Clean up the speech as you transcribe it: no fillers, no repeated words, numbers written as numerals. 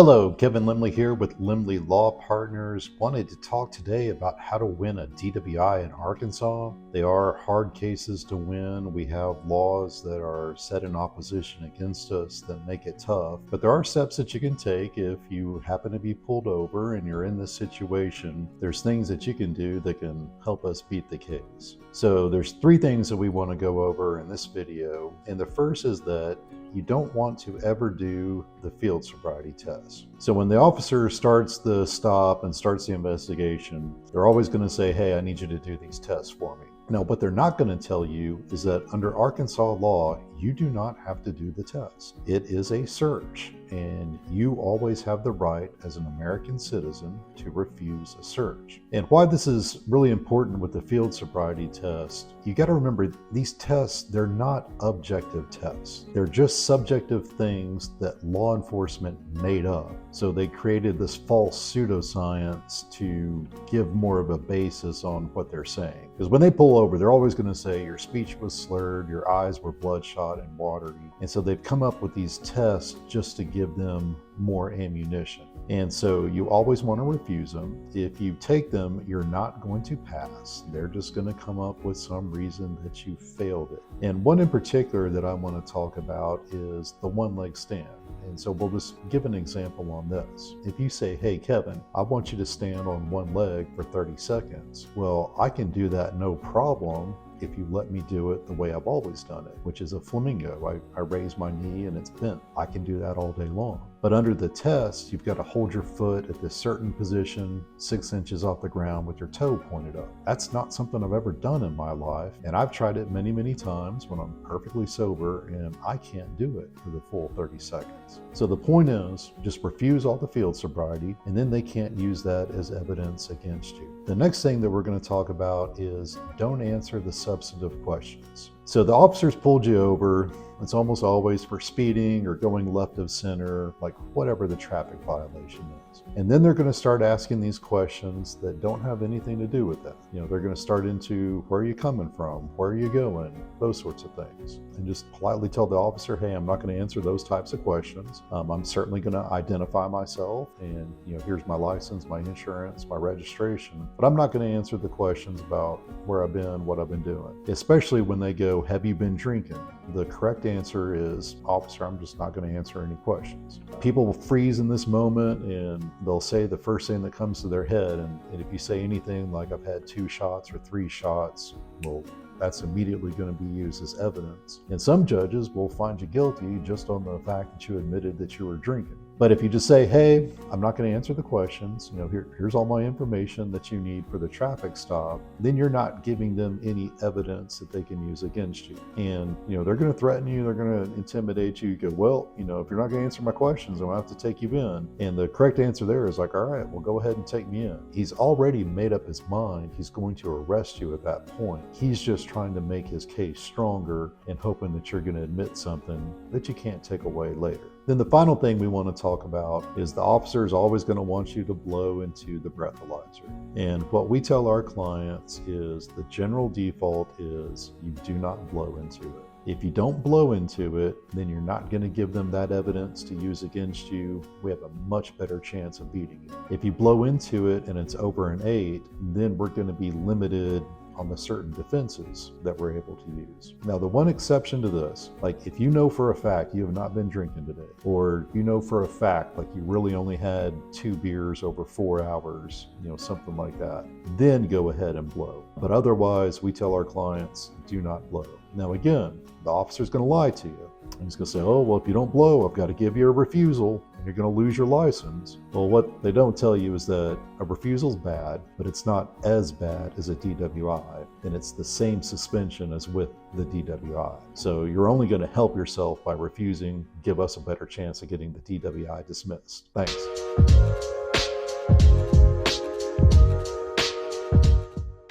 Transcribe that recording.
Hello, Kevin Lemley here with Lemley Law Partners. Wanted to talk today about how to win a DWI in Arkansas. They are hard cases to win. We have laws that are set in opposition against us that make it tough. But there are steps that you can take if you happen to be pulled over and you're in this situation. There's things that you can do that can help us beat the case. So there's three things that we want to go over in this video. And the first is that you don't want to ever do the field sobriety test. So when the officer starts the stop and starts the investigation, they're always going to say, hey, I need you to do these tests for me. Now, what they're not going to tell you is that under Arkansas law, you do not have to do the test. It is a search, and you always have the right as an American citizen to refuse a search. And why this is really important with the field sobriety test, you got to remember these tests, they're not objective tests. They're just subjective things that law enforcement made up. So they created this false pseudoscience to give more of a basis on what they're saying. Because when they pull over, they're always going to say your speech was slurred, your eyes were bloodshot and watery. And so they've come up with these tests just to give them more ammunition. And so you always want to refuse them. If you take them, you're not going to pass. They're just going to come up with some reason that you failed it. And one in particular that I want to talk about is the one-leg stand. And so we'll just give an example on this. If you say, hey, Kevin, I want you to stand on one leg for 30 seconds. Well, I can do that no problem if you let me do it the way I've always done it, which is a flamingo. I raise my knee and it's bent. I can do that all day long. But under the test, you've got to hold your foot at this certain position, 6 inches off the ground with your toe pointed up. That's not something I've ever done in my life. And I've tried it many, many times when I'm perfectly sober, and I can't do it for the full 30 seconds. So the point is, just refuse all the field sobriety, and then they can't use that as evidence against you. The next thing that we're going to talk about is don't answer the substantive questions. So the officers pulled you over. It's almost always for speeding or going left of center, like whatever the traffic violation is. And then they're going to start asking these questions that don't have anything to do with that. They're going to start into where are you coming from? Where are you going? Those sorts of things. And just politely tell the officer, hey, I'm not going to answer those types of questions. I'm certainly going to identify myself and, here's my license, my insurance, my registration. But I'm not going to answer the questions about where I've been, what I've been doing. Especially when they go, have you been drinking? The correct answer is, officer, I'm just not going to answer any questions. People will freeze in this moment and they'll say the first thing that comes to their head. And if you say anything like I've had 2 shots or 3 shots, well, that's immediately going to be used as evidence. And some judges will find you guilty just on the fact that you admitted that you were drinking. But if you just say, hey, I'm not going to answer the questions, here's all my information that you need for the traffic stop, then you're not giving them any evidence that they can use against you. And, they're going to threaten you, they're going to intimidate you. You go, well, if you're not going to answer my questions, I'm going to have to take you in. And the correct answer there is like, all right, well, go ahead and take me in. He's already made up his mind. He's going to arrest you at that point. He's just trying to make his case stronger and hoping that you're going to admit something that you can't take away later. Then the final thing we want to talk about is the officer is always going to want you to blow into the breathalyzer. And what we tell our clients is the general default is you do not blow into it. If you don't blow into it, then you're not going to give them that evidence to use against you. We have a much better chance of beating you. If you blow into it and it's over an 8, then we're going to be limited on the certain defenses that we're able to use. Now, the one exception to this, like if you know for a fact you have not been drinking today, or you know for a fact like you really only had 2 beers over 4 hours, something like that, then go ahead and blow. But otherwise, we tell our clients, do not blow. Now, again, the officer's going to lie to you. And he's going to say, oh, well, if you don't blow, I've got to give you a refusal and you're going to lose your license. Well, what they don't tell you is that a refusal is bad, but it's not as bad as a DWI. And it's the same suspension as with the DWI. So you're only going to help yourself by refusing, give us a better chance of getting the DWI dismissed. Thanks.